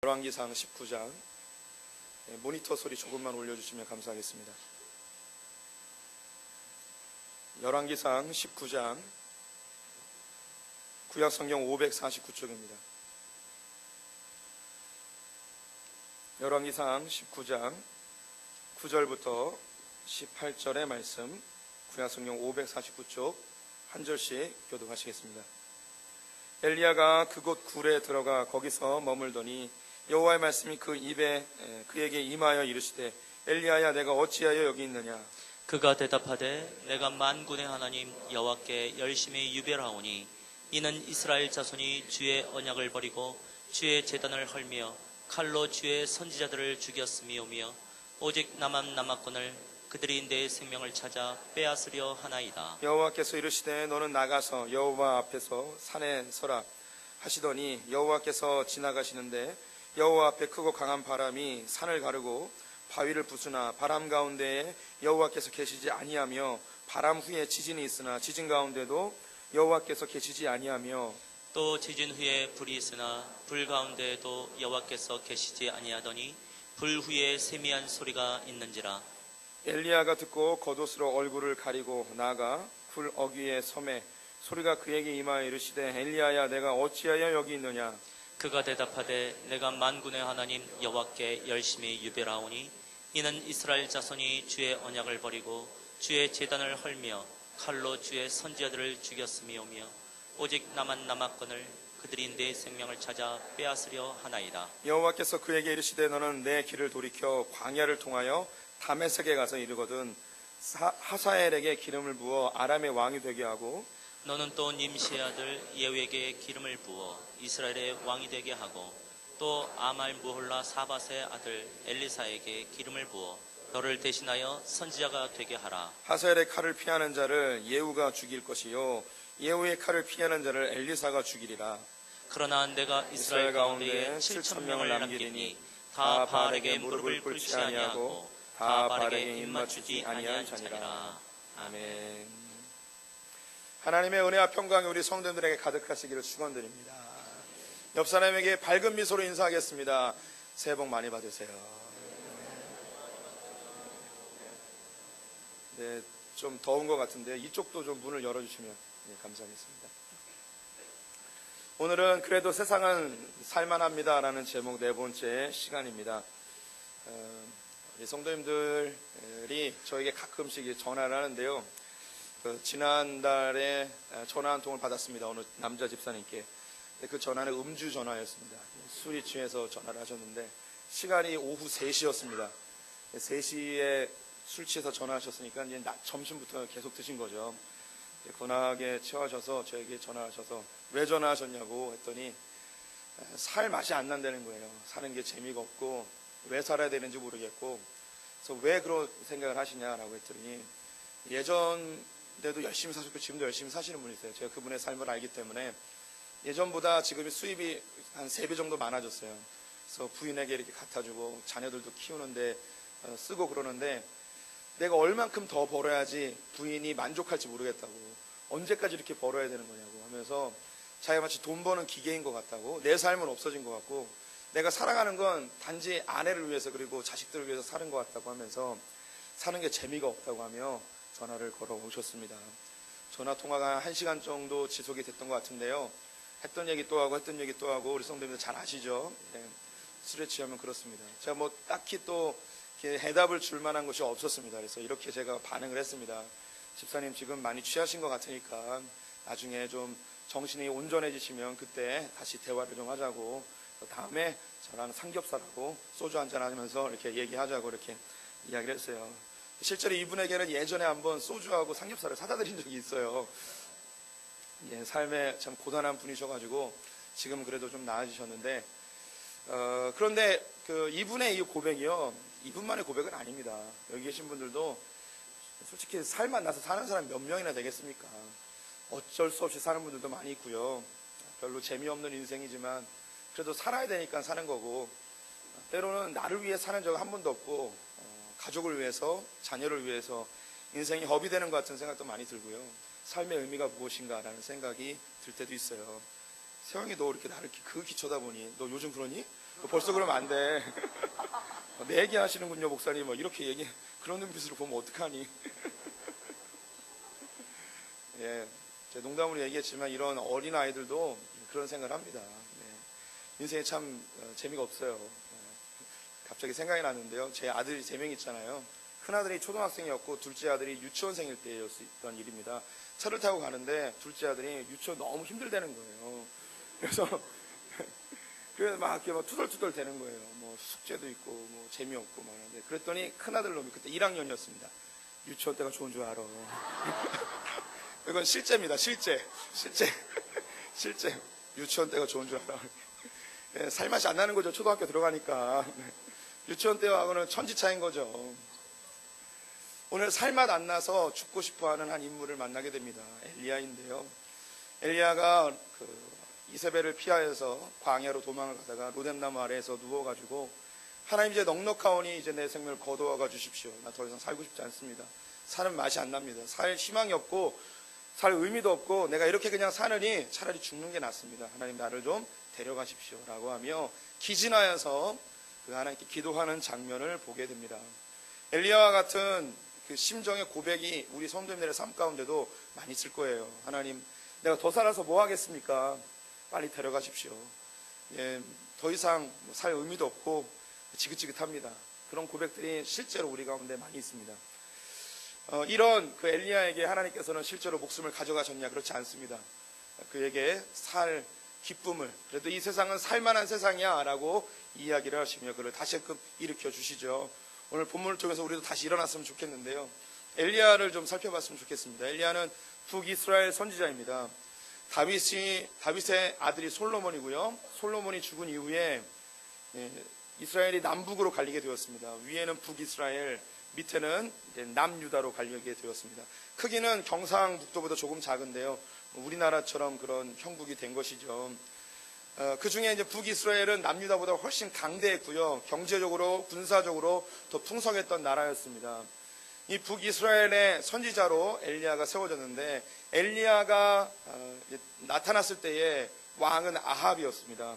열왕기상 19장 모니터 소리 조금만 올려주시면 감사하겠습니다. 열왕기상 19장 구약성경 549쪽입니다. 열왕기상 19장 9절부터 18절의 말씀, 구약성경 549쪽 한 절씩 교독하시겠습니다. 엘리야가 그곳 굴에 들어가 거기서 머물더니 여호와의 말씀이 그에게 임하여 이르시되, 엘리야야, 내가 어찌하여 여기 있느냐? 그가 대답하되, 내가 만군의 하나님 여호와께 열심히 유별하오니 이는 이스라엘 자손이 주의 언약을 버리고 주의 제단을 헐며 칼로 주의 선지자들을 죽였음이오며 오직 나만 남았거늘 그들이 내 생명을 찾아 빼앗으려 하나이다. 여호와께서 이르시되, 너는 나가서 여호와 앞에서 산에 서라 하시더니 여호와께서 지나가시는데 여호와 앞에 크고 강한 바람이 산을 가르고 바위를 부수나 바람 가운데에 여호와께서 계시지 아니하며 바람 후에 지진이 있으나 지진 가운데도 여호와께서 계시지 아니하며 또 지진 후에 불이 있으나 불 가운데에도 여호와께서 계시지 아니하더니 불 후에 세미한 소리가 있는지라. 엘리야가 듣고 겉옷으로 얼굴을 가리고 나아가 굴 어귀에 섬에 소리가 그에게 임하여 이르시되, 엘리야야, 내가 어찌하여 여기 있느냐? 그가 대답하되, 내가 만군의 하나님 여호와께 열심히 유별하오니 이는 이스라엘 자손이 주의 언약을 버리고 주의 제단을 헐며 칼로 주의 선지자들을 죽였음이오며 오직 나만 남았거늘 그들이 내 생명을 찾아 빼앗으려 하나이다. 여호와께서 그에게 이르시되, 너는 내 길을 돌이켜 광야를 통하여 다메섹에 가서 이르거든 하사엘에게 기름을 부어 아람의 왕이 되게 하고 너는 또 님시의 아들 예후에게 기름을 부어 이스라엘의 왕이 되게 하고 또 아말 무홀라 사밧의 아들 엘리사에게 기름을 부어 너를 대신하여 선지자가 되게 하라. 하사엘의 칼을 피하는 자를 예후가 죽일 것이요 예후의 칼을 피하는 자를 엘리사가 죽이리라. 그러나 내가 이스라엘 가운데에 7,000명을 남기리니 다 바알에게 무릎을 꿇지 아니하고 다 바알에게 입맞추지 아니한 자니라. 아멘. 하나님의 은혜와 평강이 우리 성도들에게 가득하시기를 축원드립니다. 옆 사람에게 밝은 미소로 인사하겠습니다. 새해 복 많이 받으세요. 네, 좀 더운 것 같은데 이쪽도 좀 문을 열어주시면 감사하겠습니다. 오늘은 그래도 세상은 살만합니다라는 제목 네 번째 시간입니다. 우리 성도님들이 저에게 가끔씩 전화를 하는데요. 지난달에 전화 한 통을 받았습니다. 어느 남자 집사님께. 그 전화는 음주 전화였습니다. 술이 취해서 전화를 하셨는데 시간이 오후 3시였습니다. 3시에 술 취해서 전화하셨으니까 이제 점심부터 계속 드신 거죠. 권하게 취하셔서 저에게 전화하셔서 왜 전화하셨냐고 했더니 살 맛이 안 난다는 거예요. 사는 게 재미가 없고 왜 살아야 되는지 모르겠고 그래서 왜 그런 생각을 하시냐라고 했더니 예전에도 열심히 사셨고 지금도 열심히 사시는 분이세요. 제가 그분의 삶을 알기 때문에 예전보다 지금 수입이 한 3배 정도 많아졌어요. 그래서 부인에게 이렇게 갖다주고 자녀들도 키우는데 쓰고 그러는데 내가 얼만큼 더 벌어야지 부인이 만족할지 모르겠다고, 언제까지 이렇게 벌어야 되는 거냐고 하면서 자기가 마치 돈 버는 기계인 것 같다고, 내 삶은 없어진 것 같고 내가 살아가는 건 단지 아내를 위해서 그리고 자식들을 위해서 사는 것 같다고 하면서 사는 게 재미가 없다고 하며 전화를 걸어 오셨습니다. 전화 통화가 1시간 정도 지속이 됐던 것 같은데요. 했던 얘기 또 하고 했던 얘기 또 하고 우리 성도님들 잘 아시죠? 네. 술에 취하면 그렇습니다. 제가 뭐 딱히 또 해답을 줄 만한 것이 없었습니다. 그래서 이렇게 제가 반응을 했습니다. 집사님 지금 많이 취하신 것 같으니까 나중에 좀 정신이 온전해지시면 그때 다시 대화를 좀 하자고, 다음에 저랑 삼겹살하고 소주 한잔 하면서 이렇게 얘기하자고 이렇게 이야기를 했어요. 실제로 이분에게는 예전에 한번 소주하고 삼겹살을 사다 드린 적이 있어요. 삶에 참 고단한 분이셔가지고 지금 그래도 좀 나아지셨는데 그런데 이분의 이 고백이요, 이분만의 고백은 아닙니다. 여기 계신 분들도 솔직히 살만 나서 사는 사람 몇 명이나 되겠습니까? 어쩔 수 없이 사는 분들도 많이 있고요. 별로 재미없는 인생이지만 그래도 살아야 되니까 사는 거고, 때로는 나를 위해 사는 적 한 번도 없고 가족을 위해서, 자녀를 위해서 인생이 허비되는 것 같은 생각도 많이 들고요. 삶의 의미가 무엇인가라는 생각이 들 때도 있어요. 세영이 너 이렇게 나를 그렇게 쳐다보니 너 요즘 그러니? 벌써 그러면 안 돼. 내 얘기 하시는군요, 목사님. 뭐 이렇게 그런 눈빛으로 보면 어떡하니. 예, 제가 농담으로 얘기했지만 이런 어린 아이들도 그런 생각을 합니다. 네. 인생에 참 재미가 없어요. 갑자기 생각이 났는데요. 제 아들이 3명 있잖아요. 큰아들이 초등학생이었고 둘째 아들이 유치원생일 때였던 일입니다. 차를 타고 가는데 둘째 아들이 유치원 너무 힘들다는 거예요. 그래서 막 이렇게 막 투덜투덜 되는 거예요. 뭐 숙제도 있고 뭐 재미없고 막 하는데 그랬더니 큰아들 놈이 그때 1학년이었습니다. 유치원 때가 좋은 줄 알아. 이건 실제입니다. 실제. 유치원 때가 좋은 줄 알아. 네, 살맛이 안 나는 거죠. 초등학교 들어가니까. 유치원 때하고는 천지 차이인 거죠. 오늘 살맛 안 나서 죽고 싶어하는 한 인물을 만나게 됩니다. 엘리야인데요. 엘리야가 이세벨을 피하여서 광야로 도망을 가다가 로뎀나무 아래에서 누워가지고 하나님 이제 넉넉하오니 이제 내 생명을 거두어가 주십시오. 나 더 이상 살고 싶지 않습니다. 사는 맛이 안 납니다. 살 희망이 없고 살 의미도 없고 내가 이렇게 그냥 사느니 차라리 죽는 게 낫습니다. 하나님 나를 좀 데려가십시오 라고 하며 기진하여서 그 하나님께 기도하는 장면을 보게 됩니다. 엘리야와 같은 그 심정의 고백이 우리 성도님들의 삶 가운데도 많이 있을 거예요. 하나님 내가 더 살아서 뭐 하겠습니까? 빨리 데려가십시오. 예, 더 이상 살 의미도 없고 지긋지긋합니다. 그런 고백들이 실제로 우리 가운데 많이 있습니다. 이런 그 엘리야에게 하나님께서는 실제로 목숨을 가져가셨냐? 그렇지 않습니다. 그에게 살 기쁨을, 그래도 이 세상은 살만한 세상이야 라고 이야기를 하시며 그를 다시금 일으켜 주시죠. 오늘 본문을 통해서 우리도 다시 일어났으면 좋겠는데요. 엘리야를 좀 살펴봤으면 좋겠습니다. 엘리야는 북이스라엘 선지자입니다. 다윗의 아들이 솔로몬이고요. 솔로몬이 죽은 이후에 이스라엘이 남북으로 갈리게 되었습니다. 위에는 북이스라엘, 밑에는 이제 남유다로 갈리게 되었습니다. 크기는 경상북도보다 조금 작은데요. 우리나라처럼 그런 형국이 된 것이죠. 그 중에 이제 북이스라엘은 남유다보다 훨씬 강대했고요. 경제적으로, 군사적으로 더 풍성했던 나라였습니다. 이 북이스라엘의 선지자로 엘리야가 세워졌는데 엘리야가 나타났을 때의 왕은 아합이었습니다.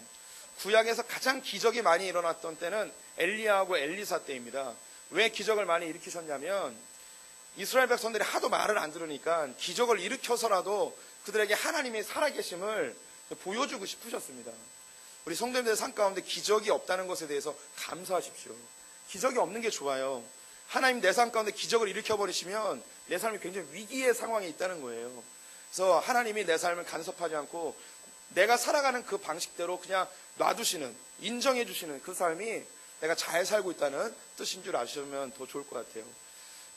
구약에서 가장 기적이 많이 일어났던 때는 엘리야하고 엘리사 때입니다. 왜 기적을 많이 일으키셨냐면 이스라엘 백성들이 하도 말을 안 들으니까 기적을 일으켜서라도 그들에게 하나님의 살아계심을 보여주고 싶으셨습니다. 우리 성도님들의 삶 가운데 기적이 없다는 것에 대해서 감사하십시오. 기적이 없는 게 좋아요. 하나님 내 삶 가운데 기적을 일으켜버리시면 내 삶이 굉장히 위기의 상황에 있다는 거예요. 그래서 하나님이 내 삶을 간섭하지 않고 내가 살아가는 그 방식대로 그냥 놔두시는, 인정해 주시는 그 삶이 내가 잘 살고 있다는 뜻인 줄 아시면 더 좋을 것 같아요.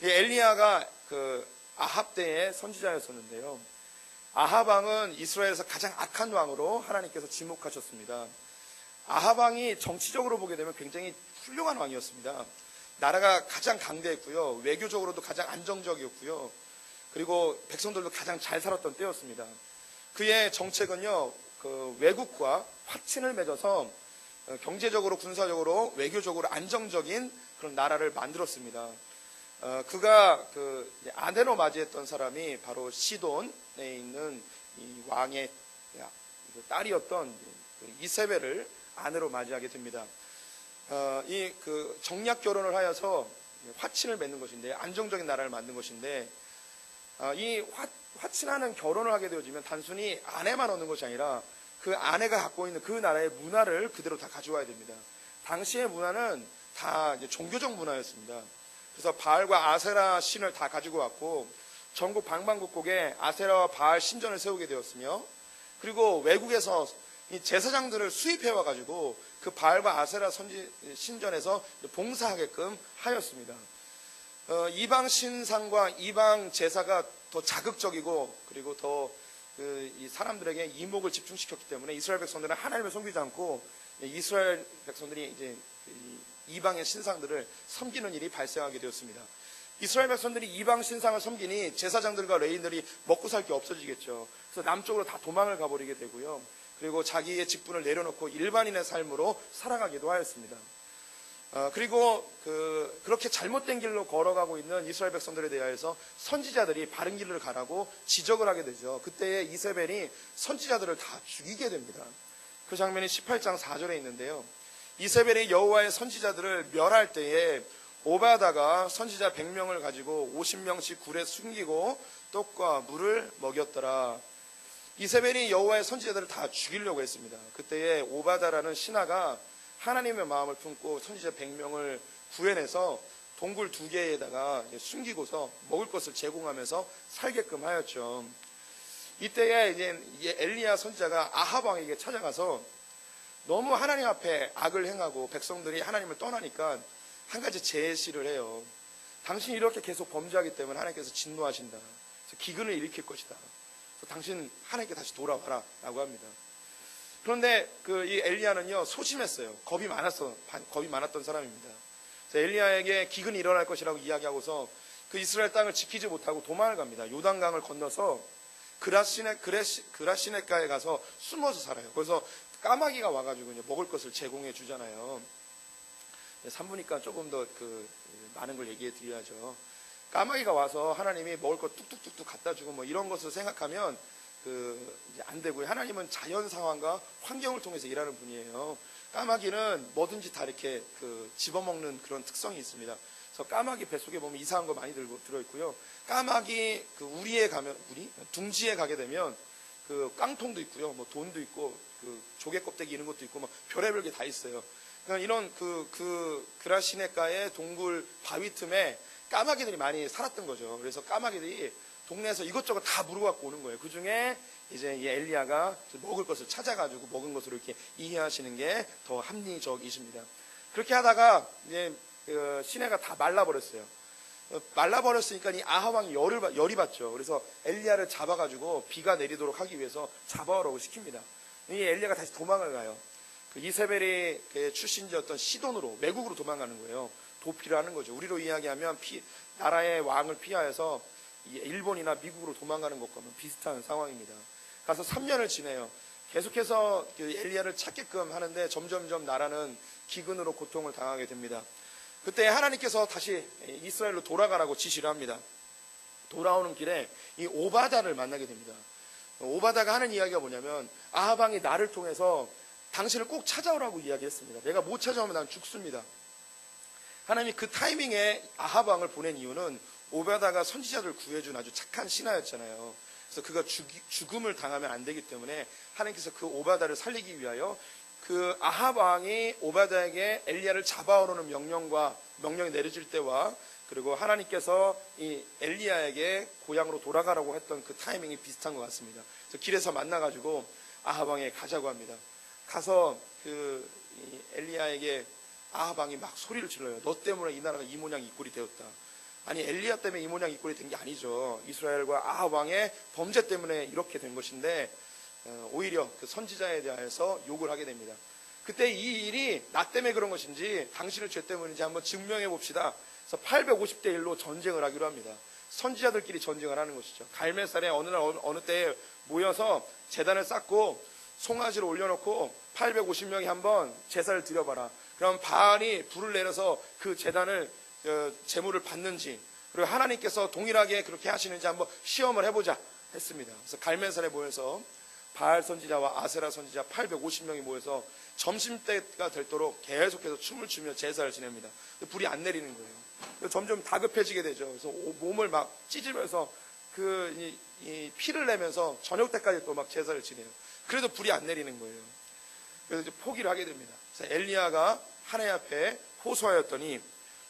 엘리야가 그 아합 때의 선지자였었는데요. 아합 왕은 이스라엘에서 가장 악한 왕으로 하나님께서 지목하셨습니다. 아합 왕이 정치적으로 보게 되면 굉장히 훌륭한 왕이었습니다. 나라가 가장 강대했고요. 외교적으로도 가장 안정적이었고요. 그리고 백성들도 가장 잘 살았던 때였습니다. 그의 정책은요, 그 외국과 화친을 맺어서 경제적으로, 군사적으로, 외교적으로 안정적인 그런 나라를 만들었습니다. 그가 그 아내로 맞이했던 사람이 바로 시돈에 있는 이 왕의 딸이었던 이세벨을 아내로 맞이하게 됩니다. 이 그 정략 결혼을 하여서 화친을 맺는 것인데, 안정적인 나라를 만든 것인데, 이 화친하는 결혼을 하게 되어지면 단순히 아내만 얻는 것이 아니라 그 아내가 갖고 있는 그 나라의 문화를 그대로 다 가져와야 됩니다. 당시의 문화는 다 이제 종교적 문화였습니다. 그래서 바알과 아세라 신을 다 가지고 왔고 전국 방방곡곡에 아세라와 바알 신전을 세우게 되었으며, 그리고 외국에서 이 제사장들을 수입해 와가지고 그 바알과 아세라 신전에서 봉사하게끔 하였습니다. 이방 신상과 이방 제사가 더 자극적이고 그리고 더 이 사람들에게 이목을 집중시켰기 때문에 이스라엘 백성들은 하나님을 섬기지 않고 이스라엘 백성들이 이제 이방의 신상들을 섬기는 일이 발생하게 되었습니다. 이스라엘 백성들이 이방 신상을 섬기니 제사장들과 레위인들이 먹고 살 게 없어지겠죠. 그래서 남쪽으로 다 도망을 가버리게 되고요. 그리고 자기의 직분을 내려놓고 일반인의 삶으로 살아가기도 하였습니다. 그리고 그렇게 잘못된 길로 걸어가고 있는 이스라엘 백성들에 대하여서 선지자들이 바른 길을 가라고 지적을 하게 되죠. 그때 이세벨이 선지자들을 다 죽이게 됩니다. 그 장면이 18장 4절에 있는데요. 이세벨이 여호와의 선지자들을 멸할 때에 오바다가 선지자 100명을 가지고 50명씩 굴에 숨기고 떡과 물을 먹였더라. 이세벨이 여호와의 선지자들을 다 죽이려고 했습니다. 그때에 오바다라는 신하가 하나님의 마음을 품고 선지자 100명을 구해내서 동굴 2개에다가 숨기고서 먹을 것을 제공하면서 살게끔 하였죠. 이때에 이제 엘리야 선지자가 아합 왕에게 찾아가서 너무 하나님 앞에 악을 행하고 백성들이 하나님을 떠나니까 한 가지 제시를 해요. 당신이 이렇게 계속 범죄하기 때문에 하나님께서 진노하신다. 그래서 기근을 일으킬 것이다. 그래서 당신 하나님께 다시 돌아와라 라고 합니다. 그런데 이 엘리야는요 소심했어요. 겁이 많았던 사람입니다. 그래서 엘리야에게 기근이 일어날 것이라고 이야기하고서 그 이스라엘 땅을 지키지 못하고 도망을 갑니다. 요단강을 건너서 그라시네가에 가서 숨어서 살아요. 그래서 까마귀가 와가지고 먹을 것을 제공해 주잖아요. 산부니까 조금 더 많은 걸 얘기해 드려야죠. 까마귀가 와서 하나님이 먹을 것 뚝뚝뚝뚝 갖다 주고 뭐 이런 것을 생각하면 이제 안 되고요. 하나님은 자연 상황과 환경을 통해서 일하는 분이에요. 까마귀는 뭐든지 다 이렇게 집어먹는 그런 특성이 있습니다. 그래서 까마귀 뱃속에 보면 이상한 거 많이 들어있고요. 까마귀 둥지에 가게 되면 깡통도 있고요. 뭐 돈도 있고 조개 껍데기 이런 것도 있고 뭐 별의별 게 다 있어요. 그러니까 이런 그라시네가의 동굴 바위 틈에 까마귀들이 많이 살았던 거죠. 그래서 까마귀들이 동네에서 이것저것 다 물어갖고 오는 거예요. 그 중에 이제 이 엘리야가 먹을 것을 찾아가지고 먹은 것으로 이렇게 이해하시는 게 더 합리적이십니다. 그렇게 하다가 이제 시내가 다 말라버렸어요. 말라버렸으니까 이 아합 왕이 열이 받죠. 그래서 엘리야를 잡아가지고 비가 내리도록 하기 위해서 잡아오라고 시킵니다. 이 엘리야가 다시 도망을 가요. 이세벨의 출신지였던 시돈으로 매국으로 도망가는 거예요. 도피를 하는 거죠. 우리로 이야기하면 나라의 왕을 피하여서 일본이나 미국으로 도망가는 것과 비슷한 상황입니다. 가서 3년을 지내요. 계속해서 엘리야를 찾게끔 하는데 점점점 나라는 기근으로 고통을 당하게 됩니다. 그때 하나님께서 다시 이스라엘로 돌아가라고 지시를 합니다. 돌아오는 길에 이 오바다를 만나게 됩니다. 오바다가 하는 이야기가 뭐냐면 아합 왕이 나를 통해서 당신을 꼭 찾아오라고 이야기했습니다. 내가 못 찾아오면 난 죽습니다. 하나님이 그 타이밍에 아합 왕을 보낸 이유는 오바다가 선지자들을 구해준 아주 착한 신하였잖아요. 그래서 그가 죽음을 당하면 안 되기 때문에 하나님께서 그 오바다를 살리기 위하여 그 아합 왕이 오바다에게 엘리야를 잡아오라는 명령이 내려질 때와 그리고 하나님께서 이 엘리야에게 고향으로 돌아가라고 했던 그 타이밍이 비슷한 것 같습니다. 그래서 길에서 만나가지고 아합 왕에게 가자고 합니다. 가서 이 엘리야에게 아합 왕이 막 소리를 질러요. 너 때문에 이 나라가 이 모양 이 꼴이 되었다. 아니 엘리야 때문에 이 모양 이 꼴이 된 게 아니죠. 이스라엘과 아합 왕의 범죄 때문에 이렇게 된 것인데 오히려 그 선지자에 대해서 욕을 하게 됩니다. 그때 이 일이 나 때문에 그런 것인지 당신의 죄 때문인지 한번 증명해 봅시다. 그래서 850대 1로 전쟁을 하기로 합니다. 선지자들끼리 전쟁을 하는 것이죠. 갈멜살에 어느 때에 모여서 제단을 쌓고 송아지를 올려놓고 850명이 한번 제사를 드려봐라. 그럼 바알이 불을 내려서 그 제단을 제물을 받는지 그리고 하나님께서 동일하게 그렇게 하시는지 한번 시험을 해보자 했습니다. 그래서 갈멜살에 모여서 바알 선지자와 아세라 선지자 850명이 모여서 점심때가 될도록 계속해서 춤을 추며 제사를 지냅니다. 불이 안 내리는 거예요. 점점 다급해지게 되죠. 그래서 몸을 막 찢으면서 이 피를 내면서 저녁 때까지 또 막 제사를 지내요. 그래도 불이 안 내리는 거예요. 그래서 이제 포기를 하게 됩니다. 그래서 엘리야가 하나님 앞에 호소하였더니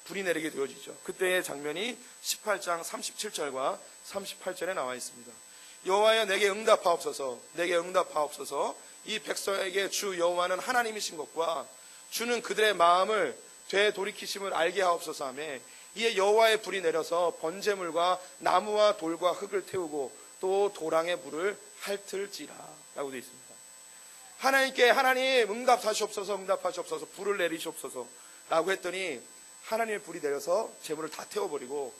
불이 내리게 되어지죠. 그때의 장면이 18장 37절과 38절에 나와 있습니다. 여호와여 내게 응답하옵소서. 내게 응답하옵소서. 이 백성에게 주 여호와는 하나님이신 것과 주는 그들의 마음을 되돌이키심을 알게 하옵소서 하며 이에 여호와의 불이 내려서 번제물과 나무와 돌과 흙을 태우고 또 도랑의 불을 핥을지라 라고 되어 있습니다. 하나님께 하나님 응답하시옵소서 불을 내리시옵소서 라고 했더니 하나님의 불이 내려서 제물을 다 태워버리고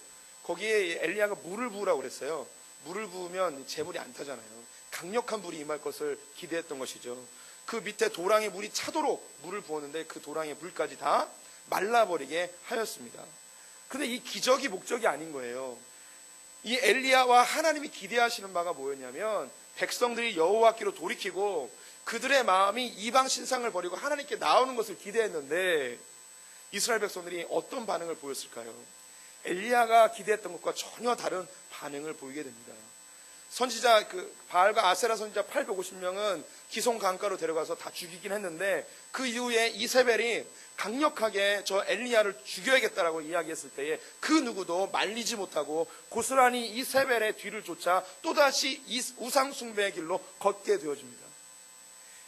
거기에 엘리야가 물을 부으라고 그랬어요. 물을 부으면 제물이 안 타잖아요. 강력한 불이 임할 것을 기대했던 것이죠. 그 밑에 도랑에 물이 차도록 물을 부었는데 그 도랑의 물까지 다 말라버리게 하였습니다. 근데 이 기적이 목적이 아닌 거예요. 이 엘리야와 하나님이 기대하시는 바가 뭐였냐면 백성들이 여호와께로 돌이키고 그들의 마음이 이방 신상을 버리고 하나님께 나오는 것을 기대했는데 이스라엘 백성들이 어떤 반응을 보였을까요? 엘리야가 기대했던 것과 전혀 다른 반응을 보이게 됩니다. 선지자 바알과 아세라 선지자 850명은 기송 강가로 데려가서 다 죽이긴 했는데 그 이후에 이세벨이 강력하게 저 엘리야를 죽여야겠다라고 이야기했을 때에 그 누구도 말리지 못하고 고스란히 이세벨의 뒤를 쫓아 또다시 우상 숭배의 길로 걷게 되어집니다.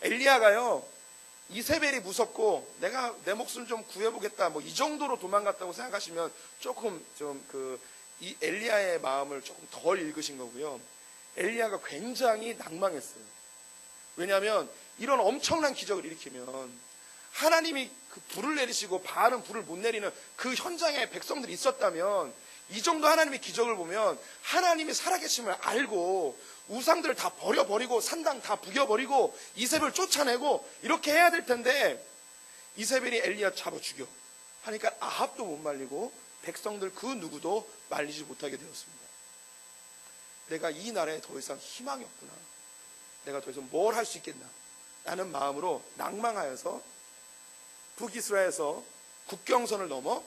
엘리야가요, 이세벨이 무섭고 내가 내 목숨 좀 구해보겠다 뭐 이 정도로 도망갔다고 생각하시면 조금 이 엘리야의 마음을 조금 덜 읽으신 거고요. 엘리야가 굉장히 낭망했어요. 왜냐하면 이런 엄청난 기적을 일으키면 하나님이 그 불을 내리시고 바알은 불을 못 내리는 그 현장에 백성들이 있었다면 이 정도 하나님의 기적을 보면 하나님이 살아계심을 알고 우상들을 다 버려버리고 산당 다 부겨버리고 이세벨을 쫓아내고 이렇게 해야 될 텐데 이세벨이 엘리야 잡아 죽여 하니까 아합도 못 말리고 백성들 그 누구도 말리지 못하게 되었습니다. 내가 이 나라에 더 이상 희망이 없구나. 내가 더 이상 뭘 할 수 있겠나 라는 마음으로 낭망하여서 북이스라엘에서 국경선을 넘어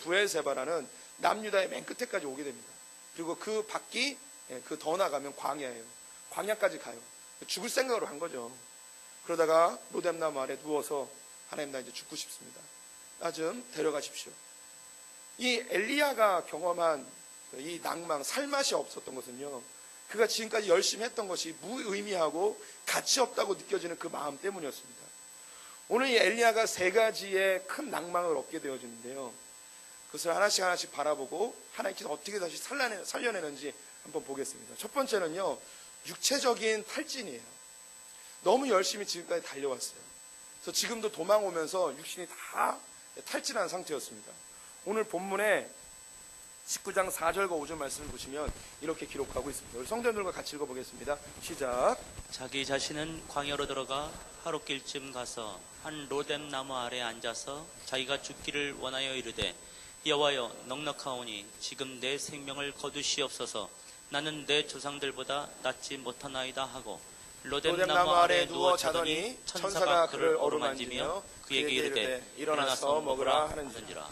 부엘세바라는 남유다의 맨 끝에까지 오게 됩니다. 그리고 그 밖이 그 더 나가면 광야예요. 광야까지 가요. 죽을 생각으로 한 거죠. 그러다가 로뎀나무 아래 누워서 하나님 나 이제 죽고 싶습니다. 나 좀 데려가십시오. 이 엘리야가 경험한 이 낭망, 살맛이 없었던 것은요, 그가 지금까지 열심히 했던 것이 무의미하고 가치 없다고 느껴지는 그 마음 때문이었습니다. 오늘 이 엘리야가 세 가지의 큰 낭망을 얻게 되어지는데요, 그것을 하나씩 하나씩 바라보고 하나님께서 어떻게 다시 살려내는지 한번 보겠습니다. 첫 번째는요, 육체적인 탈진이에요. 너무 열심히 지금까지 달려왔어요. 그래서 지금도 도망 오면서 육신이 다 탈진한 상태였습니다. 오늘 본문에 19장 4절과 5절 말씀을 보시면 이렇게 기록하고 있습니다. 우리 성도님들과 같이 읽어보겠습니다. 시작. 자기 자신은 광야로 들어가 하룻길쯤 가서 한 로뎀 나무 아래 앉아서 자기가 죽기를 원하여 이르되 여호와여 넉넉하오니 지금 내 생명을 거두시옵소서. 나는 내 조상들보다 낫지 못하나이다 하고 로뎀 나무 아래 누워 자더니 천사가 그를 어루만지며 그에게 이르되 일어나서 먹으라 하는지라.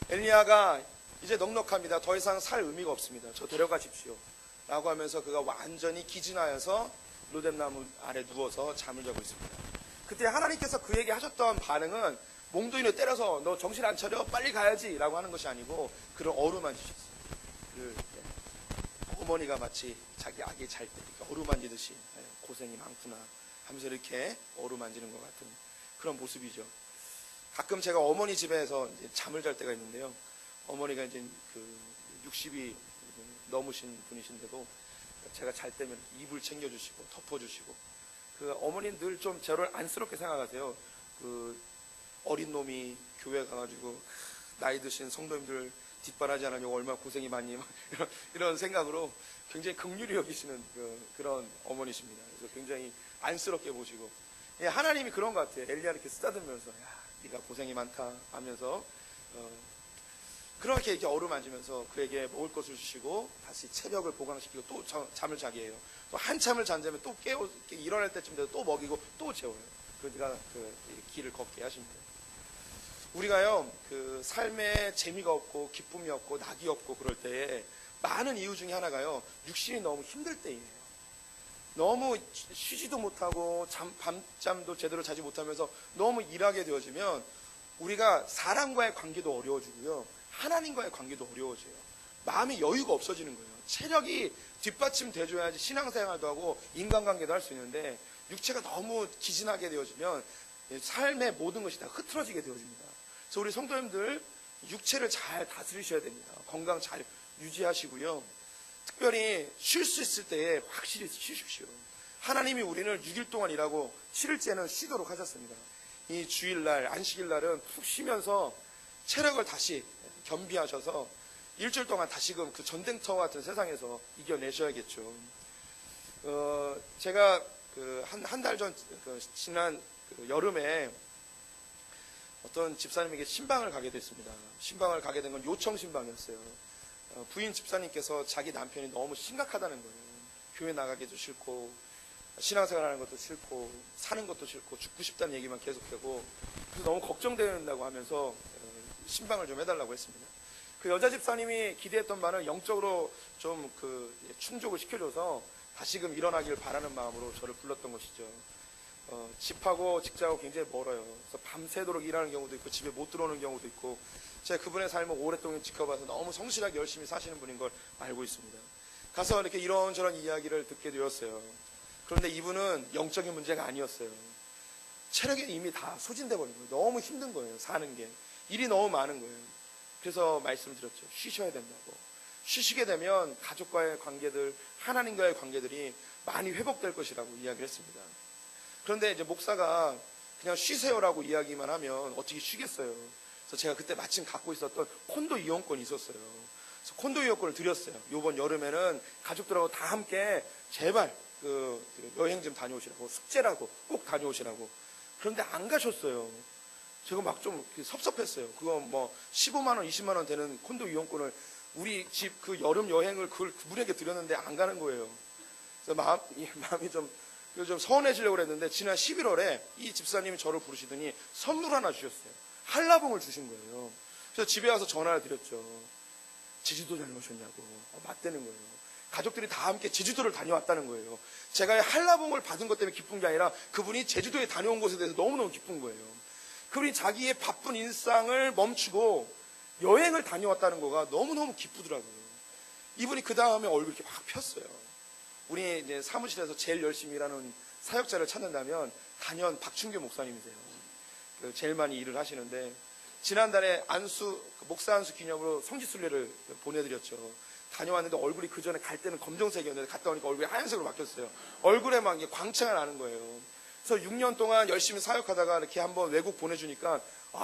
엘리야가 이제 넉넉합니다. 더 이상 살 의미가 없습니다. 저 데려가십시오 라고 하면서 그가 완전히 기진하여서 로뎀나무 아래 누워서 잠을 자고 있습니다. 그때 하나님께서 그에게 하셨던 반응은 몽둥이를 때려서 너 정신 안 차려? 빨리 가야지 라고 하는 것이 아니고 그를 어루만지셨어요. 그를 어머니가 마치 자기 아기 잘 때 어루만지듯이 고생이 많구나 하면서 이렇게 어루만지는 것 같은 그런 모습이죠. 가끔 제가 어머니 집에서 이제 잠을 잘 때가 있는데요, 어머니가 이제 60이 넘으신 분이신데도 제가 잘 때면 이불 챙겨주시고 덮어주시고, 그 어머니는 늘 좀 저를 안쓰럽게 생각하세요. 그 어린 놈이 교회 가가지고 나이 드신 성도님들 뒷바라지 안 하려고 얼마나 고생이 많니 이런 생각으로 굉장히 긍휼히 여기시는 그런 어머니십니다. 그래서 굉장히 안쓰럽게 보시고, 하나님이 그런 것 같아요. 엘리야를 이렇게 쓰다듬으면서 야 네가 고생이 많다 하면서 그렇게 이렇게 어루만지면서 그에게 먹을 것을 주시고 다시 체력을 보강시키고 또 잠을 자게 해요. 또 한참을 잔다면 또 일어날 때쯤 돼서 또 먹이고 또 재워요. 그러니까 그 길을 걷게 하십니다. 우리가요, 그 삶에 재미가 없고 기쁨이 없고 낙이 없고 그럴 때에 많은 이유 중에 하나가요, 육신이 너무 힘들 때이에요. 너무 쉬지도 못하고 밤잠도 제대로 자지 못하면서 너무 일하게 되어지면 우리가 사람과의 관계도 어려워지고요, 하나님과의 관계도 어려워져요. 마음이 여유가 없어지는 거예요. 체력이 뒷받침돼줘야지 신앙생활도 하고 인간관계도 할 수 있는데 육체가 너무 기진하게 되어지면 삶의 모든 것이 다 흐트러지게 되어집니다. 그래서 우리 성도님들 육체를 잘 다스리셔야 됩니다. 건강 잘 유지하시고요, 특별히 쉴 수 있을 때에 확실히 쉬십시오. 하나님이 우리를 6일 동안 일하고 7일째는 쉬도록 하셨습니다. 이 주일날, 안식일날은 푹 쉬면서 체력을 다시 겸비하셔서 일주일 동안 다시금 그 전쟁터와 같은 세상에서 이겨내셔야겠죠. 제가 한 달 전, 지난 여름에 어떤 집사님에게 신방을 가게 됐습니다. 신방을 가게 된 건 요청 신방이었어요. 부인 집사님께서 자기 남편이 너무 심각하다는 거예요. 교회 나가기도 싫고 신앙생활하는 것도 싫고 사는 것도 싫고 죽고 싶다는 얘기만 계속되고 그래서 너무 걱정된다고 하면서 신방을 좀 해달라고 했습니다. 그 여자 집사님이 기대했던 바는 영적으로 좀 충족을 시켜줘서 다시금 일어나길 바라는 마음으로 저를 불렀던 것이죠. 집하고 직장하고 굉장히 멀어요. 그래서 밤새도록 일하는 경우도 있고 집에 못 들어오는 경우도 있고 제가 그분의 삶을 오랫동안 지켜봐서 너무 성실하게 열심히 사시는 분인 걸 알고 있습니다. 가서 이렇게 이런저런 이야기를 듣게 되었어요. 그런데 이분은 영적인 문제가 아니었어요. 체력이 이미 다 소진돼 버린 거예요. 너무 힘든 거예요. 사는 게. 일이 너무 많은 거예요. 그래서 말씀을 드렸죠. 쉬셔야 된다고. 쉬시게 되면 가족과의 관계들, 하나님과의 관계들이 많이 회복될 것이라고 이야기를 했습니다. 그런데 이제 목사가 그냥 쉬세요라고 이야기만 하면 어떻게 쉬겠어요. 그래서 제가 그때 마침 갖고 있었던 콘도 이용권이 있었어요. 그래서 콘도 이용권을 드렸어요. 이번 여름에는 가족들하고 다 함께 제발 여행 좀 다녀오시라고, 숙제라고 꼭 다녀오시라고. 그런데 안 가셨어요. 제가 막 좀 섭섭했어요. 그거 뭐 15만 원, 20만 원 되는 콘도 이용권을 우리 집 그 여름 여행을 그분에게 드렸는데 안 가는 거예요. 그래서 마음이 좀 서운해지려고 그랬는데 지난 11월에 이 집사님이 저를 부르시더니 선물 하나 주셨어요. 한라봉을 주신 거예요. 그래서 집에 와서 전화를 드렸죠. 제주도 다녀오셨냐고. 맞대는 거예요. 가족들이 다 함께 제주도를 다녀왔다는 거예요. 제가 한라봉을 받은 것 때문에 기쁜 게 아니라 그분이 제주도에 다녀온 것에 대해서 너무너무 기쁜 거예요. 그분이 자기의 바쁜 일상을 멈추고 여행을 다녀왔다는 거가 너무너무 기쁘더라고요. 이분이 그 다음에 얼굴이 이렇게 막 폈어요. 우리 이제 사무실에서 제일 열심히 일하는 사역자를 찾는다면 단연 박춘교 목사님이세요. 제일 많이 일을 하시는데 지난달에 목사 안수 기념으로 성지순례를 보내드렸죠. 다녀왔는데 얼굴이 그 전에 갈 때는 검정색이었는데 갔다 오니까 얼굴이 하얀색으로 바뀌었어요. 얼굴에 막 광채가 나는 거예요. 그래서 6년 동안 열심히 사역하다가 이렇게 한번 외국 보내주니까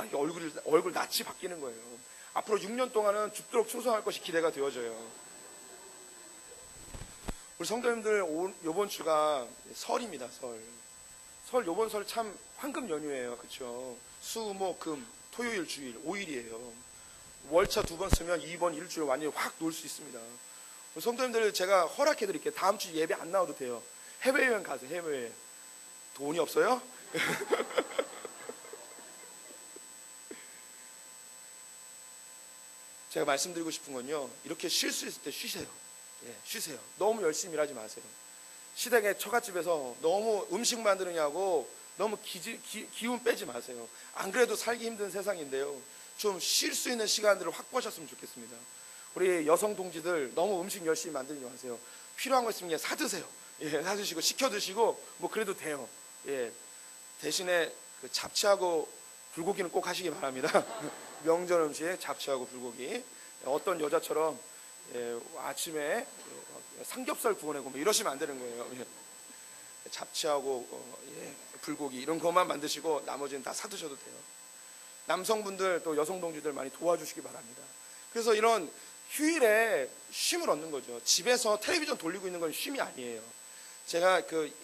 이게 얼굴 낯이 바뀌는 거예요. 앞으로 6년 동안은 죽도록 충성할 것이 기대가 되어져요. 우리 성도님들 요번 주가 설입니다. 설 요번 설 참 황금 연휴예요. 그렇죠? 수, 목, 금, 토요일, 주일 5일이에요. 월차 2번 쓰면 이번 일주일 완전히 확 놀 수 있습니다. 성도님들 제가 허락해 드릴게요. 다음 주 예배 안 나와도 돼요. 해외여행 가세요. 해외여행. 돈이 없어요? 제가 말씀드리고 싶은 건요. 이렇게 쉴 수 있을 때 쉬세요. 쉬세요. 너무 열심히 일하지 마세요. 시댁의 처갓집에서 너무 음식 만드느냐고 너무 기운 빼지 마세요. 안 그래도 살기 힘든 세상인데요. 좀 쉴 수 있는 시간들을 확보하셨으면 좋겠습니다. 우리 여성 동지들 너무 음식 열심히 만들지 마세요. 필요한 거 있으면 그냥 사드세요. 사드시고 시켜드시고 뭐 그래도 돼요. 대신에 잡채하고 불고기는 꼭 하시기 바랍니다. 명절 음식 잡채하고 불고기. 어떤 여자처럼 아침에 삼겹살 구워내고 뭐 이러시면 안 되는 거예요. 잡채하고 불고기 이런 것만 만드시고 나머지는 다 사드셔도 돼요. 남성분들 또 여성 동지들 많이 도와주시기 바랍니다. 그래서 이런 휴일에 쉼을 얻는 거죠. 집에서 텔레비전 돌리고 있는 건 쉼이 아니에요. 제가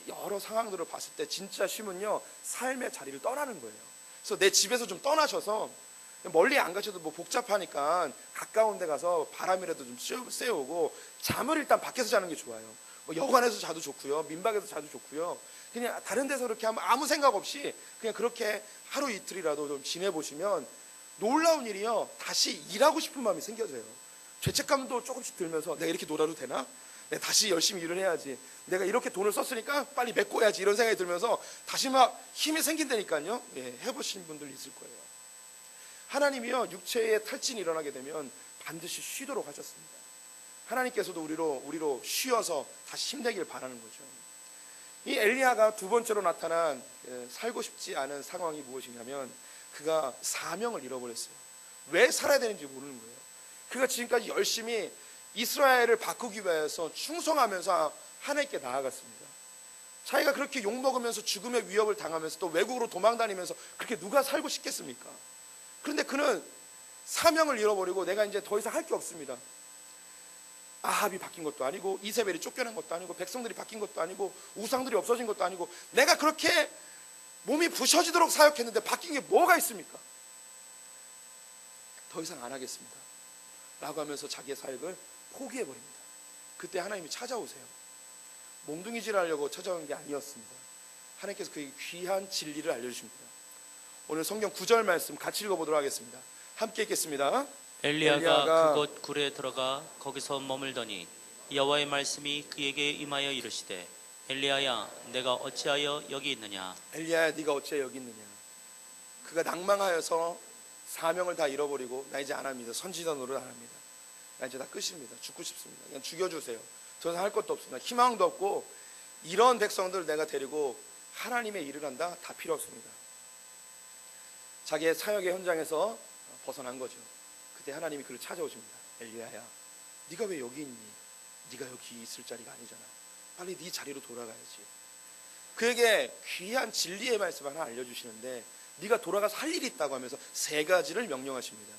여러 상황들을 봤을 때 진짜 쉼은요 삶의 자리를 떠나는 거예요. 그래서 내 집에서 좀 떠나셔서 멀리 안 가셔도 뭐 복잡하니까 가까운 데 가서 바람이라도 좀 쐬오고 잠을 일단 밖에서 자는 게 좋아요. 뭐 여관에서 자도 좋고요. 민박에서 자도 좋고요. 그냥 다른 데서 그렇게 하면 아무 생각 없이 그냥 그렇게 하루 이틀이라도 좀 지내보시면 놀라운 일이요. 다시 일하고 싶은 마음이 생겨져요. 죄책감도 조금씩 들면서 내가 이렇게 놀아도 되나? 내가 다시 열심히 일을 해야지. 내가 이렇게 돈을 썼으니까 빨리 메꿔야지. 이런 생각이 들면서 다시 막 힘이 생긴다니까요. 해보신 분들 있을 거예요. 하나님이요 육체의 탈진이 일어나게 되면 반드시 쉬도록 하셨습니다. 하나님께서도 우리로 쉬어서 다시 힘내길 바라는 거죠. 이 엘리야가 두 번째로 나타난 살고 싶지 않은 상황이 무엇이냐면 그가 사명을 잃어버렸어요. 왜 살아야 되는지 모르는 거예요. 그가 지금까지 열심히 이스라엘을 바꾸기 위해서 충성하면서 하나님께 나아갔습니다. 자기가 그렇게 욕먹으면서 죽음의 위협을 당하면서 또 외국으로 도망다니면서 그렇게 누가 살고 싶겠습니까? 그런데 그는 사명을 잃어버리고 내가 이제 더 이상 할 게 없습니다. 아합이 바뀐 것도 아니고 이세벨이 쫓겨난 것도 아니고 백성들이 바뀐 것도 아니고 우상들이 없어진 것도 아니고 내가 그렇게 몸이 부셔지도록 사역했는데 바뀐 게 뭐가 있습니까? 더 이상 안 하겠습니다 라고 하면서 자기의 사역을 포기해버립니다. 그때 하나님이 찾아오세요. 몽둥이질 하려고 찾아온 게 아니었습니다. 하나님께서 그 귀한 진리를 알려주십니다. 오늘 성경 9절 말씀 같이 읽어보도록 하겠습니다. 함께 읽겠습니다. 엘리야가 그곳 굴에 들어가 거기서 머물더니 여호와의 말씀이 그에게 임하여 이르시되 엘리야야 내가 어찌하여 여기 있느냐. 엘리야야 네가 어찌 여기 있느냐. 그가 낭망하여서 사명을 다 잃어버리고 나 이제 안 합니다. 선지자 노릇 안 합니다. 나 이제 다 끝입니다. 죽고 싶습니다. 그냥 죽여주세요. 더 이상 할 것도 없습니다. 희망도 없고 이런 백성들을 내가 데리고 하나님의 일을 한다? 다 필요 없습니다. 자기의 사역의 현장에서 벗어난 거죠. 그때 하나님이 그를 찾아오십니다. 엘리야야 네가 왜 여기 있니? 네가 여기 있을 자리가 아니잖아. 빨리 네 자리로 돌아가야지. 그에게 귀한 진리의 말씀 하나 알려주시는데 네가 돌아가서 할 일이 있다고 하면서 세 가지를 명령하십니다.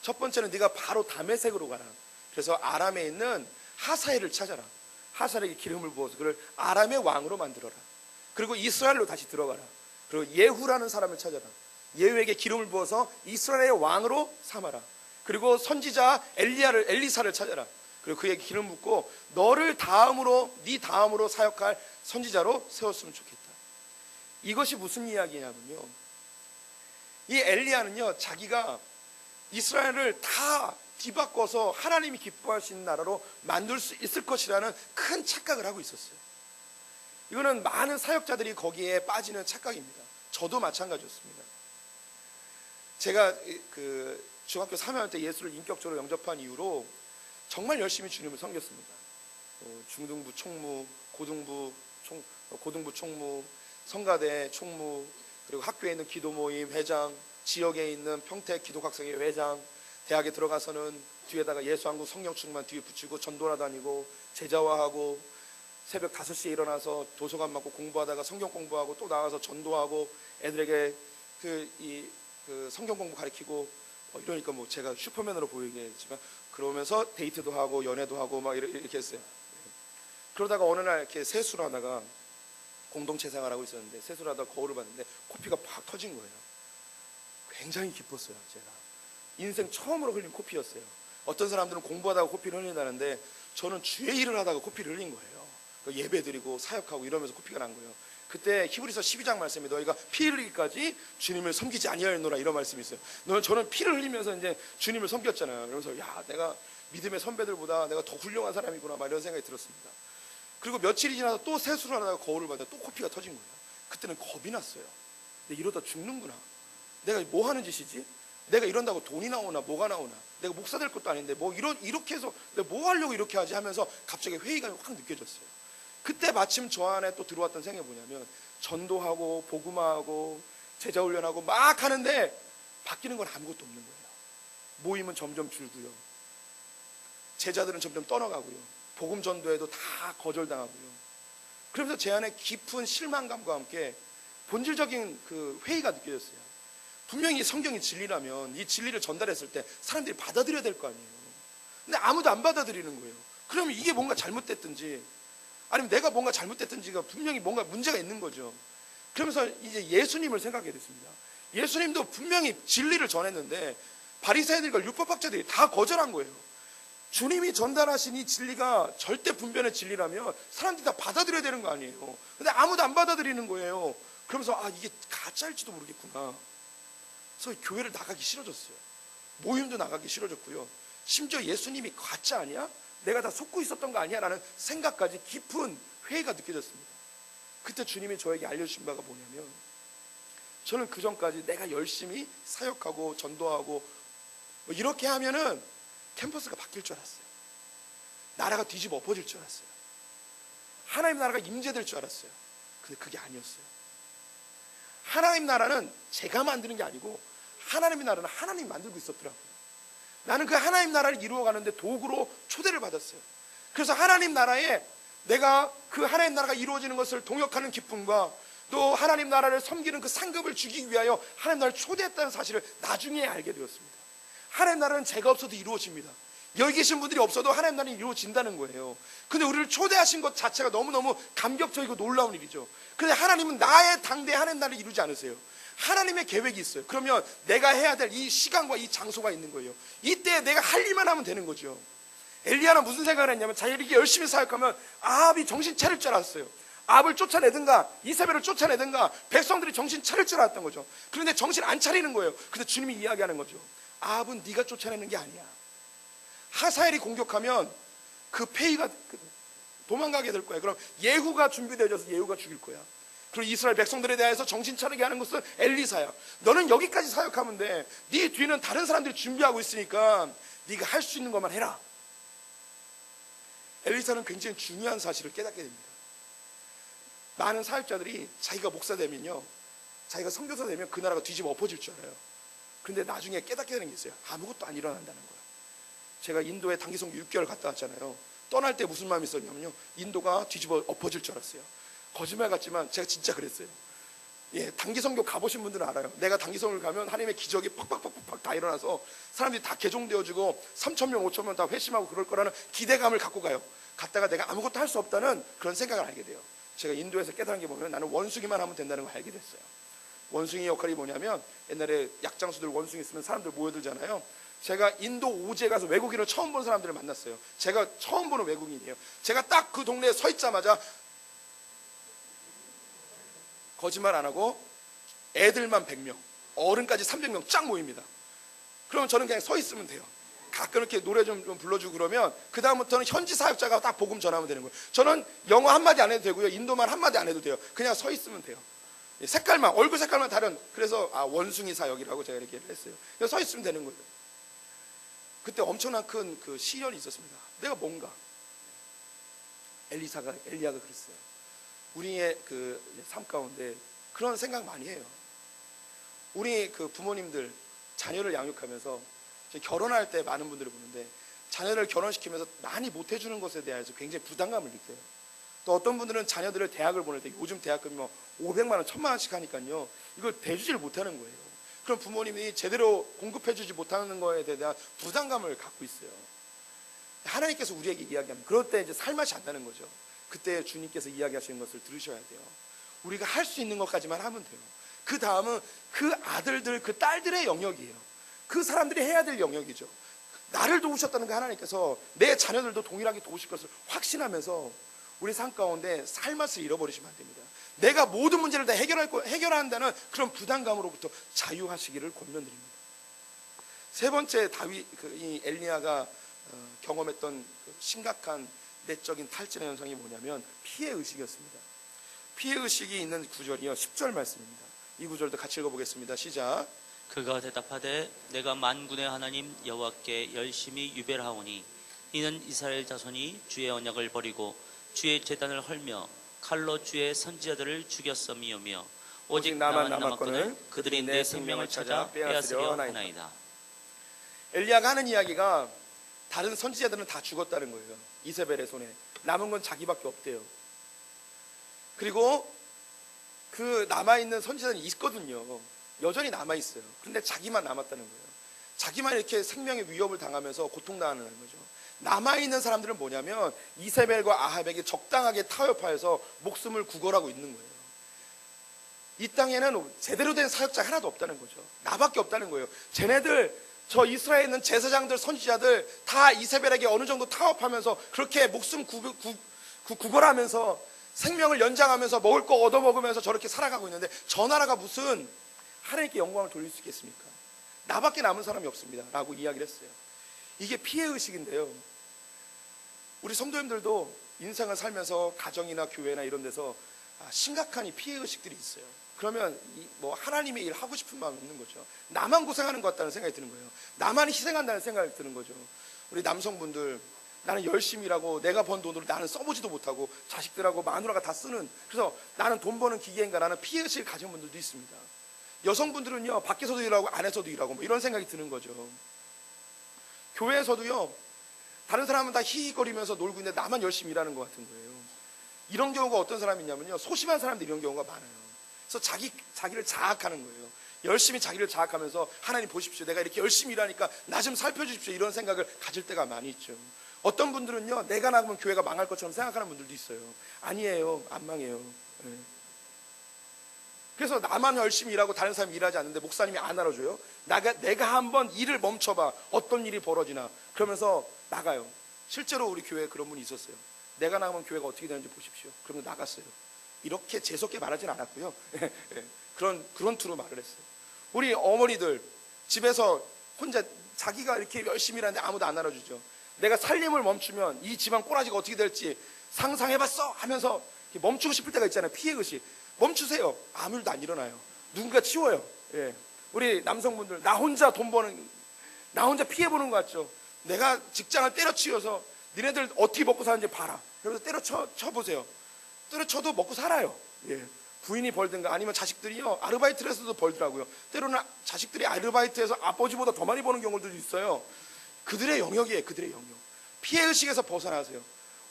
첫 번째는 네가 바로 다메섹으로 가라. 그래서 아람에 있는 하사엘을 찾아라. 하사엘에게 기름을 부어서 그를 아람의 왕으로 만들어라. 그리고 이스라엘로 다시 들어가라. 그리고 예후라는 사람을 찾아라. 예후에게 기름을 부어서 이스라엘의 왕으로 삼아라. 그리고 선지자 엘리사를 찾아라. 그리고 그에게 기름 붓고 너를 다음으로 네 다음으로 사역할 선지자로 세웠으면 좋겠다. 이것이 무슨 이야기냐면요, 이 엘리야는요 자기가 이스라엘을 다 뒤바꿔서 하나님이 기뻐할 수 있는 나라로 만들 수 있을 것이라는 큰 착각을 하고 있었어요. 이거는 많은 사역자들이 거기에 빠지는 착각입니다. 저도 마찬가지였습니다. 제가 그 중학교 3학년 때 예수를 인격적으로 영접한 이후로 정말 열심히 주님을 섬겼습니다. 중등부 총무, 고등부 총무, 성가대 총무, 그리고 학교에 있는 기도 모임 회장, 지역에 있는 평택 기독학생회 회장, 대학에 들어가서는 뒤에다가 예수한국 성령 충만 뒤에 붙이고 전도나 다니고 제자화하고 새벽 5시에 일어나서 도서관 맡고 공부하다가 성경 공부하고 또 나와서 전도하고 애들에게 그 성경 공부 가르치고 이러니까 뭐 제가 슈퍼맨으로 보이겠지만 그러면서 데이트도 하고 연애도 하고 막 이렇게 했어요. 그러다가 어느 날 이렇게 세수를 하다가 공동체 생활하고 있었는데 세수를 하다가 거울을 봤는데 코피가 팍 터진 거예요. 굉장히 기뻤어요. 제가 인생 처음으로 흘린 코피였어요. 어떤 사람들은 공부하다가 코피를 흘린다는데 저는 주의 일을 하다가 코피를 흘린 거예요. 예배 드리고 사역하고 이러면서 코피가 난 거예요. 그때 히브리서 12장 말씀이 너희가 피 흘리기까지 주님을 섬기지 아니하였노라 이런 말씀이 있어요. 저는 피를 흘리면서 이제 주님을 섬겼잖아요. 그러면서 야 내가 믿음의 선배들보다 내가 더 훌륭한 사람이구나 막 이런 생각이 들었습니다. 그리고 며칠이 지나서 또 세수를 하다가 거울을 봤는데 또 코피가 터진 거예요. 그때는 겁이 났어요. 내가 이러다 죽는구나. 내가 뭐 하는 짓이지? 내가 이런다고 돈이 나오나 뭐가 나오나? 내가 목사 될 것도 아닌데 뭐 이렇게 해서 내가 뭐 하려고 이렇게 하지 하면서 갑자기 회의감이 확 느껴졌어요. 그때 마침 저 안에 또 들어왔던 생각이 뭐냐면 전도하고 복음화하고 제자훈련하고 막 하는데 바뀌는 건 아무것도 없는 거예요. 모임은 점점 줄고요. 제자들은 점점 떠나가고요. 복음 전도에도 다 거절당하고요. 그러면서 제 안에 깊은 실망감과 함께 본질적인 그 회의가 느껴졌어요. 분명히 성경이 진리라면 이 진리를 전달했을 때 사람들이 받아들여야 될 거 아니에요. 근데 아무도 안 받아들이는 거예요. 그러면 이게 뭔가 잘못됐든지 아니면 내가 뭔가 잘못됐든지가 분명히 뭔가 문제가 있는 거죠. 그러면서 이제 예수님을 생각하게 됐습니다. 예수님도 분명히 진리를 전했는데 바리새인들과 율법학자들이 다 거절한 거예요. 주님이 전달하신 이 진리가 절대 분변의 진리라면 사람들이 다 받아들여야 되는 거 아니에요. 근데 아무도 안 받아들이는 거예요. 그러면서 이게 가짜일지도 모르겠구나. 그래서 교회를 나가기 싫어졌어요. 모임도 나가기 싫어졌고요. 심지어 예수님이 가짜 아니야? 내가 다 속고 있었던 거 아니야? 라는 생각까지 깊은 회의가 느껴졌습니다. 그때 주님이 저에게 알려주신 바가 뭐냐면 저는 그 전까지 내가 열심히 사역하고 전도하고 뭐 이렇게 하면은 캠퍼스가 바뀔 줄 알았어요. 나라가 뒤집어 엎어질 줄 알았어요. 하나님 나라가 임재될 줄 알았어요. 근데 그게 아니었어요. 하나님 나라는 제가 만드는 게 아니고 하나님의 나라는 하나님이 만들고 있었더라고요. 나는 그 하나님 나라를 이루어가는데 도구로 초대를 받았어요. 그래서 하나님 나라에 내가 그 하나님 나라가 이루어지는 것을 동역하는 기쁨과 또 하나님 나라를 섬기는 그 상급을 주기 위하여 하나님 나라를 초대했다는 사실을 나중에 알게 되었습니다. 하나님 나라는 제가 없어도 이루어집니다. 여기 계신 분들이 없어도 하나님 나라는 이루어진다는 거예요. 근데 우리를 초대하신 것 자체가 너무너무 감격적이고 놀라운 일이죠. 근데 하나님은 나의 당대에 하나님 나라를 이루지 않으세요. 하나님의 계획이 있어요. 그러면 내가 해야 될 이 시간과 이 장소가 있는 거예요. 이때 내가 할 일만 하면 되는 거죠. 엘리야는 무슨 생각을 했냐면 자기가 이렇게 열심히 사역하면 아합이 정신 차릴 줄 알았어요. 아합을 쫓아내든가 이세벨을 쫓아내든가 백성들이 정신 차릴 줄 알았던 거죠. 그런데 정신 안 차리는 거예요. 그런데 주님이 이야기하는 거죠. 아합은 네가 쫓아내는 게 아니야. 하사엘이 공격하면 그 페이가 도망가게 될 거야. 그럼 예후가 준비되어져서 예후가 죽일 거야. 그리고 이스라엘 백성들에 대해서 정신 차리게 하는 것은 엘리사야. 너는 여기까지 사역하면 돼. 네 뒤는 다른 사람들이 준비하고 있으니까 네가 할 수 있는 것만 해라. 엘리사는 굉장히 중요한 사실을 깨닫게 됩니다. 많은 사역자들이 자기가 목사 되면요, 자기가 선교사 되면 그 나라가 뒤집어 엎어질 줄 알아요. 그런데 나중에 깨닫게 되는 게 있어요. 아무것도 안 일어난다는 거예요. 제가 인도에 단기 선교 6개월 갔다 왔잖아요. 떠날 때 무슨 마음이 있었냐면요, 인도가 뒤집어 엎어질 줄 알았어요. 거짓말 같지만 제가 진짜 그랬어요. 예, 단기 선교 가보신 분들은 알아요. 내가 단기 선교를 가면 하나님의 기적이 팍팍팍팍 다 일어나서 사람들이 다 개종되어지고 3,000명 5,000명 다 회심하고 그럴 거라는 기대감을 갖고 가요. 갔다가 내가 아무것도 할 수 없다는 그런 생각을 알게 돼요. 제가 인도에서 깨달은 게 뭐냐면 나는 원숭이만 하면 된다는 걸 알게 됐어요. 원숭이 역할이 뭐냐면 옛날에 약장수들 원숭이 있으면 사람들 모여들잖아요. 제가 인도 오지에 가서 외국인을 처음 본 사람들을 만났어요. 제가 처음 보는 외국인이에요. 제가 딱 그 동네에 서 있자마자 거짓말 안 하고 애들만 100명, 어른까지 300명 쫙 모입니다. 그러면 저는 그냥 서 있으면 돼요. 가끔 이렇게 노래 좀 불러주고 그러면 그 다음부터는 현지 사역자가 딱 복음 전하면 되는 거예요. 저는 영어 한마디 안 해도 되고요, 인도말 한마디 안 해도 돼요. 그냥 서 있으면 돼요. 색깔만, 얼굴 색깔만 다른, 그래서 원숭이 사역이라고 제가 이렇게 했어요. 그냥 서 있으면 되는 거예요. 그때 엄청난 큰 그 시련이 있었습니다. 내가 뭔가, 엘리야가 그랬어요. 우리의 그 삶 가운데 그런 생각 많이 해요. 우리 그 부모님들 자녀를 양육하면서 결혼할 때 많은 분들을 보는데 자녀를 결혼시키면서 많이 못 해주는 것에 대해서 굉장히 부담감을 느껴요. 또 어떤 분들은 자녀들을 대학을 보낼 때 요즘 대학금이 뭐 500만 원, 1000만 원씩 하니까요, 이걸 대주지를 못하는 거예요. 그럼 부모님이 제대로 공급해주지 못하는 거에 대한 부담감을 갖고 있어요. 하나님께서 우리에게 이야기하면 그럴 때 이제 살맛이 안 나는 거죠. 그때 주님께서 이야기하시는 것을 들으셔야 돼요. 우리가 할 수 있는 것까지만 하면 돼요. 그 다음은 그 아들들, 그 딸들의 영역이에요. 그 사람들이 해야 될 영역이죠. 나를 도우셨다는 그 하나님께서 내 자녀들도 동일하게 도우실 것을 확신하면서 우리 삶 가운데 살맛을 잃어버리시면 안 됩니다. 내가 모든 문제를 다 해결해야 한다는 그런 부담감으로부터 자유하시기를 권면드립니다. 세 번째 이 엘리야가 경험했던 그 심각한 내적인 탈진의 현상이 뭐냐면 피해의식이었습니다. 피해의식이 있는 구절이요, 10절 말씀입니다. 이 구절도 같이 읽어보겠습니다. 시작. 그가 대답하되 내가 만군의 하나님 여호와께 열심히 유별하오니 이는 이스라엘 자손이 주의 언약을 버리고 주의 제단을 헐며 칼로 주의 선지자들을 죽였음이오며 오직 나만 남았거늘 그들이 내 생명을 찾아 빼앗으려 하나이다. 엘리야가 하는 이야기가 다른 선지자들은 다 죽었다는 거예요. 이세벨의 손에 남은 건 자기밖에 없대요. 그리고 그 남아있는 선지자는 있거든요. 여전히 남아있어요. 그런데 자기만 남았다는 거예요. 자기만 이렇게 생명의 위협을 당하면서 고통당하는 거죠. 남아있는 사람들은 뭐냐면 이세벨과 아합에게 적당하게 타협하여서 목숨을 구걸하고 있는 거예요. 이 땅에는 제대로 된 사역자가 하나도 없다는 거죠. 나밖에 없다는 거예요. 쟤네들, 저 이스라엘에 있는 제사장들, 선지자들 다 이세벨에게 어느 정도 타협하면서 그렇게 목숨 구걸하면서 생명을 연장하면서 먹을 거 얻어먹으면서 저렇게 살아가고 있는데 저 나라가 무슨 하나님께 영광을 돌릴 수 있겠습니까? 나밖에 남은 사람이 없습니다 라고 이야기를 했어요. 이게 피해의식인데요, 우리 성도님들도 인생을 살면서 가정이나 교회나 이런 데서 심각한 이 피해의식들이 있어요. 그러면 뭐 하나님의 일 하고 싶은 마음이 있는 거죠. 나만 고생하는 것 같다는 생각이 드는 거예요. 나만 희생한다는 생각이 드는 거죠. 우리 남성분들, 나는 열심히 일하고 내가 번 돈으로 나는 써보지도 못하고 자식들하고 마누라가 다 쓰는, 그래서 나는 돈 버는 기계인가 라는 피해의식을 가진 분들도 있습니다. 여성분들은요, 밖에서도 일하고 안에서도 일하고 뭐 이런 생각이 드는 거죠. 교회에서도요, 다른 사람은 다 히히거리면서 놀고 있는데 나만 열심히 일하는 것 같은 거예요. 이런 경우가 어떤 사람이 있냐면요, 소심한 사람들이 이런 경우가 많아요. 그래서 자기를 자학하는 거예요. 열심히 자기를 자학하면서 하나님 보십시오, 내가 이렇게 열심히 일하니까 나 좀 살펴주십시오, 이런 생각을 가질 때가 많이 있죠. 어떤 분들은요, 내가 나가면 교회가 망할 것처럼 생각하는 분들도 있어요. 아니에요, 안 망해요. 네. 그래서 나만 열심히 일하고 다른 사람이 일하지 않는데 목사님이 안 알아줘요. 내가 한번 일을 멈춰봐, 어떤 일이 벌어지나. 그러면서 나가요. 실제로 우리 교회에 그런 분이 있었어요. 내가 나가면 교회가 어떻게 되는지 보십시오. 그러면 나갔어요. 이렇게 재수없게 말하진 않았고요. 그런 투로 말을 했어요. 우리 어머니들 집에서 혼자 자기가 이렇게 열심히 일하는데 아무도 안 알아주죠. 내가 살림을 멈추면 이 집안 꼬라지가 어떻게 될지 상상해봤어 하면서 멈추고 싶을 때가 있잖아요. 피해의식. 멈추세요. 아무 일도 안 일어나요. 누군가 치워요. 예. 우리 남성분들 나 혼자 돈 버는, 나 혼자 피해보는 것 같죠. 내가 직장을 때려치워서 니네들 어떻게 먹고 사는지 봐라. 그래서 때려쳐보세요. 때려쳐도 먹고 살아요. 예. 부인이 벌든가 아니면 자식들이요 아르바이트를 해서도 벌더라고요. 때로는 자식들이 아르바이트해서 아버지보다 더 많이 버는 경우들도 있어요. 그들의 영역이에요. 그들의 영역. 피해의식에서 벗어나세요.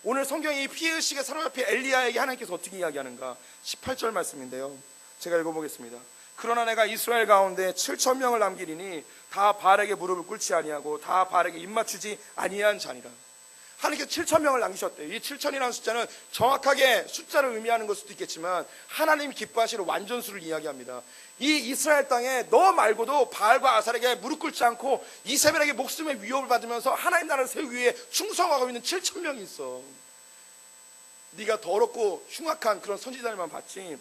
오늘 성경이 이 피해의식에 사로잡힌 엘리야에게 하나님께서 어떻게 이야기하는가. 18절 말씀인데요, 제가 읽어보겠습니다. 그러나 내가 이스라엘 가운데 7,000명을 남기리니 다 바알에게 무릎을 꿇지 아니하고 다 바알에게 입맞추지 아니한 자니라. 하나님께서 7,000명을 남기셨대요. 이 7,000이라는 숫자는 정확하게 숫자를 의미하는 걸 수도 있겠지만 하나님이 기뻐하시는 완전수를 이야기합니다. 이 이스라엘 땅에 너 말고도 바알과 아살에게 무릎 꿇지 않고 이세벨에게 목숨의 위협을 받으면서 하나님 나라를 세우기 위해 충성하고 있는 7,000명이 있어. 네가 더럽고 흉악한 그런 선지자들만 봤지,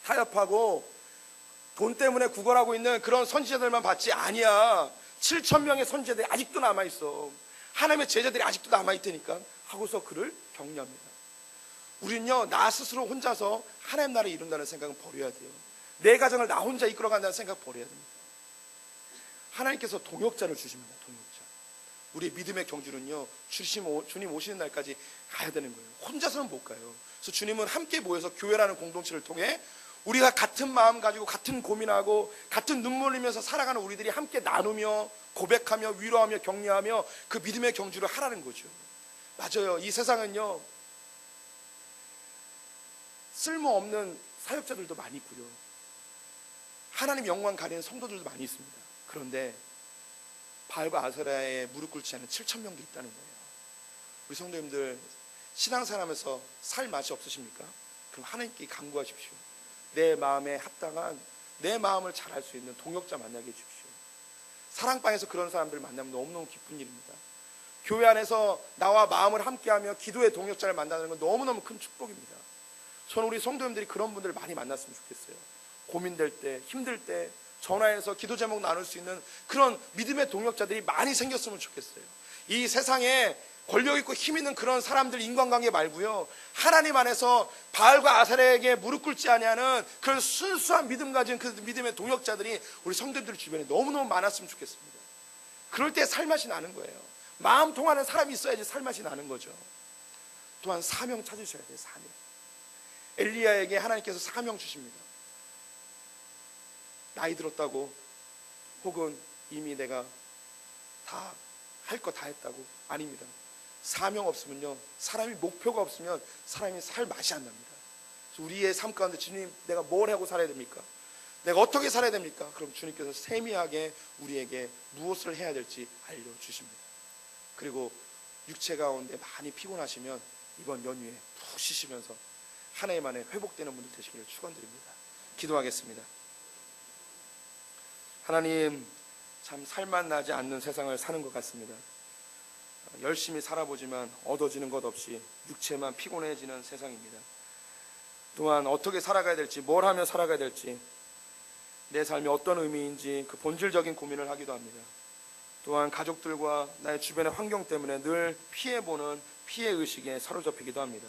타협하고 돈 때문에 구걸하고 있는 그런 선지자들만 봤지 아니야. 7,000명의 선지자들이 아직도 남아있어. 하나님의 제자들이 아직도 남아있다니까 하고서 그를 격려합니다. 우리는요, 나 스스로 혼자서 하나님 나라를 이룬다는 생각은 버려야 돼요. 내 가정을 나 혼자 이끌어간다는 생각 버려야 됩니다. 하나님께서 동역자를 주십니다. 동역자. 우리의 믿음의 경주는요, 주님 오시는 날까지 가야 되는 거예요. 혼자서는 못 가요. 그래서 주님은 함께 모여서 교회라는 공동체를 통해 우리가 같은 마음 가지고 같은 고민하고 같은 눈물 흘리면서 살아가는 우리들이 함께 나누며 고백하며 위로하며 격려하며 그 믿음의 경주를 하라는 거죠. 맞아요. 이 세상은요, 쓸모없는 사역자들도 많이 있고요, 하나님 영광 가리는 성도들도 많이 있습니다. 그런데 바알과 아세라에 무릎 꿇지 않은 7,000명도 있다는 거예요. 우리 성도님들 신앙생활하면서 살 맛이 없으십니까? 그럼 하나님께 간구하십시오. 내 마음에 합당한, 내 마음을 잘 알 수 있는 동역자 만나게 해주십시오. 사랑방에서 그런 사람들을 만나면 너무너무 기쁜 일입니다. 교회 안에서 나와 마음을 함께하며 기도의 동역자를 만나는 건 너무너무 큰 축복입니다. 저는 우리 성도님들이 그런 분들을 많이 만났으면 좋겠어요. 고민될 때, 힘들 때 전화해서 기도 제목 나눌 수 있는 그런 믿음의 동역자들이 많이 생겼으면 좋겠어요. 이 세상에 권력 있고 힘 있는 그런 사람들 인간관계 말고요, 하나님 안에서 바알과 아사레에게 무릎 꿇지 아니하는 그런 순수한 믿음 가진 그 믿음의 동역자들이 우리 성도들 주변에 너무너무 많았으면 좋겠습니다. 그럴 때 살맛이 나는 거예요. 마음 통하는 사람이 있어야지 살맛이 나는 거죠. 또한 사명 찾으셔야 돼요. 사명. 엘리야에게 하나님께서 사명 주십니다. 나이 들었다고, 혹은 이미 내가 다 할 거 다 했다고, 아닙니다. 사명 없으면요, 사람이 목표가 없으면 사람이 살 맛이 안 납니다. 우리의 삶 가운데 주님, 내가 뭘 하고 살아야 됩니까? 내가 어떻게 살아야 됩니까? 그럼 주님께서 세미하게 우리에게 무엇을 해야 될지 알려주십니다. 그리고 육체 가운데 많이 피곤하시면 이번 연휴에 푹 쉬시면서 하나님 안에 회복되는 분들 되시기를 축원드립니다. 기도하겠습니다. 하나님, 참 살맛 나지 않는 세상을 사는 것 같습니다. 열심히 살아보지만 얻어지는 것 없이 육체만 피곤해지는 세상입니다. 또한 어떻게 살아가야 될지, 뭘 하며 살아가야 될지, 내 삶이 어떤 의미인지 그 본질적인 고민을 하기도 합니다. 또한 가족들과 나의 주변의 환경 때문에 늘 피해보는 피해의식에 사로잡히기도 합니다.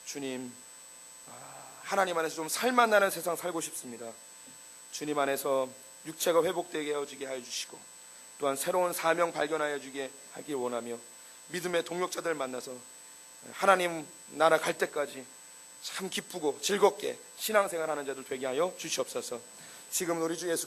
주님, 하나님 안에서 좀 살맛 나는 세상 살고 싶습니다. 주님 안에서 육체가 회복되게 해주게 해주시고, 또한 새로운 사명 발견하여 주게 하길 원하며 믿음의 동역자들 만나서 하나님 나라 갈 때까지 참 기쁘고 즐겁게 신앙생활하는 자들 되게 하여 주시옵소서. 지금 우리 주 예수